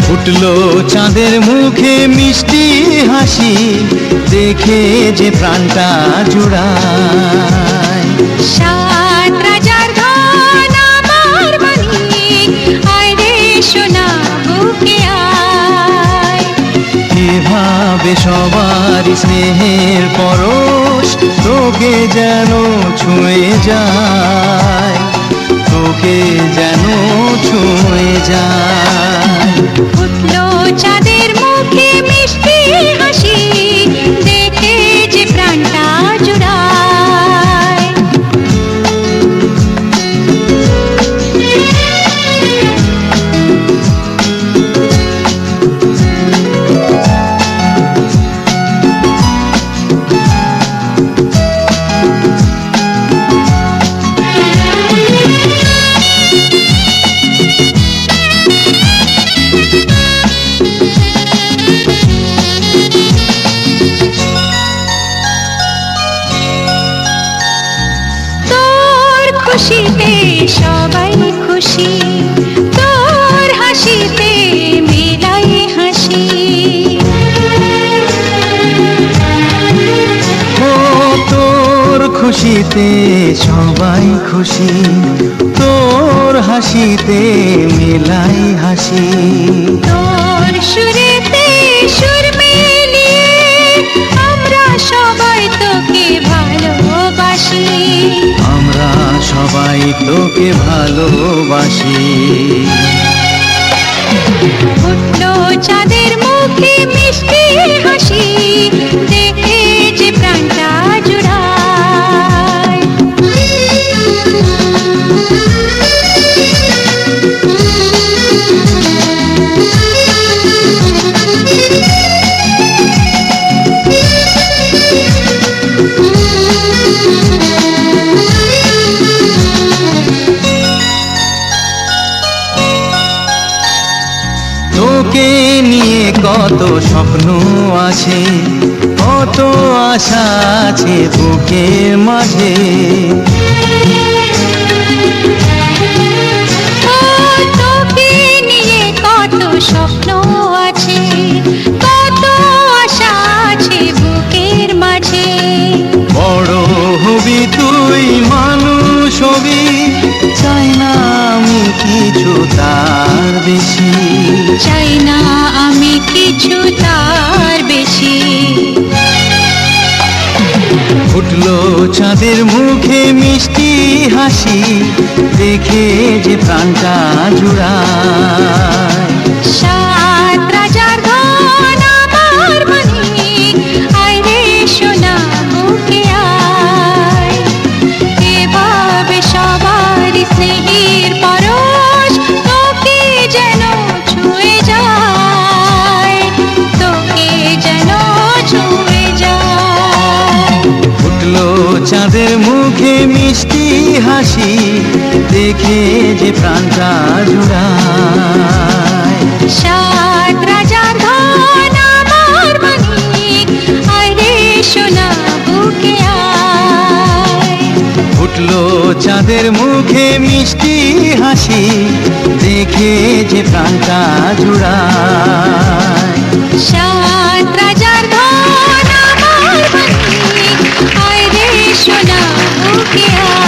ফুটলো চাঁদের মুখে মিষ্টি হাসি, দেখে যে প্রাণটা জুড়ায়। সাত রাজার ধন আমার মানিক, আয় রে সোনা বুকে আয়। এভাবে সবার স্নেহের পরশ তোকে যেন ছুঁয়ে যায়, তোকে যেন ছুঁয়ে যায়। ফুটলো চাঁদের মুখে মিষ্টি হাসি, দেখে যে প্রাণটা জুড়ায়। খুশিতে সবাই খুশি, তোর হাসিতে মেলাই হাসি। ও তোর খুশিতে সবাই খুশি, তোর হাসিতে মেলাই হাসি। তোর সুরেতে সুর মিলিয়ে আমরা সবাই তোকে ভালোবাসি, আমরা সবাই তোকে ভালোবাসি। ফুটলো চাঁদের মুখে মিষ্টি হাসি, দেখে যে প্রাণটা জুড়ায়। তোকে নিয়ে কত স্বপ্ন আছে, কত আশা আছে বুকের মাঝে। তোকে নিয়ে কত স্বপ্ন আছে, কত আশা আছে বুকের মাঝে। বড় হবি তুই, মানুষ হবি, চাই না আমি কিছু তার বেশি, চাই না আমি কিছু তার বেশি। ফুটলো চাঁদের মুখে মিষ্টি হাসি, দেখে যে প্রাণটা জুড়ায়। সাত রাজার ধন আমার মানিক, আয় রে সোনা বুকে আয়। এভাবে সবার স্নেহের পরশ তোকে যেন ছুঁয়ে যায়, তোকে যেন ছুঁয়ে যায়। ফুটলো চাঁদের মুখে মিষ্টি হাসি, দেখে যে প্রাণটা জুড়ায়। সাত রাজার ধন আমার মানিক, আয় রে সোনা বুকে আয়। ফুটলো চাঁদের মুখে মিষ্টি হাসি, দেখে যে প্রাণটা জুড়ায়। সাত রাজার ধন আমার মানিক, আয় রে সোনা বুকে আয়।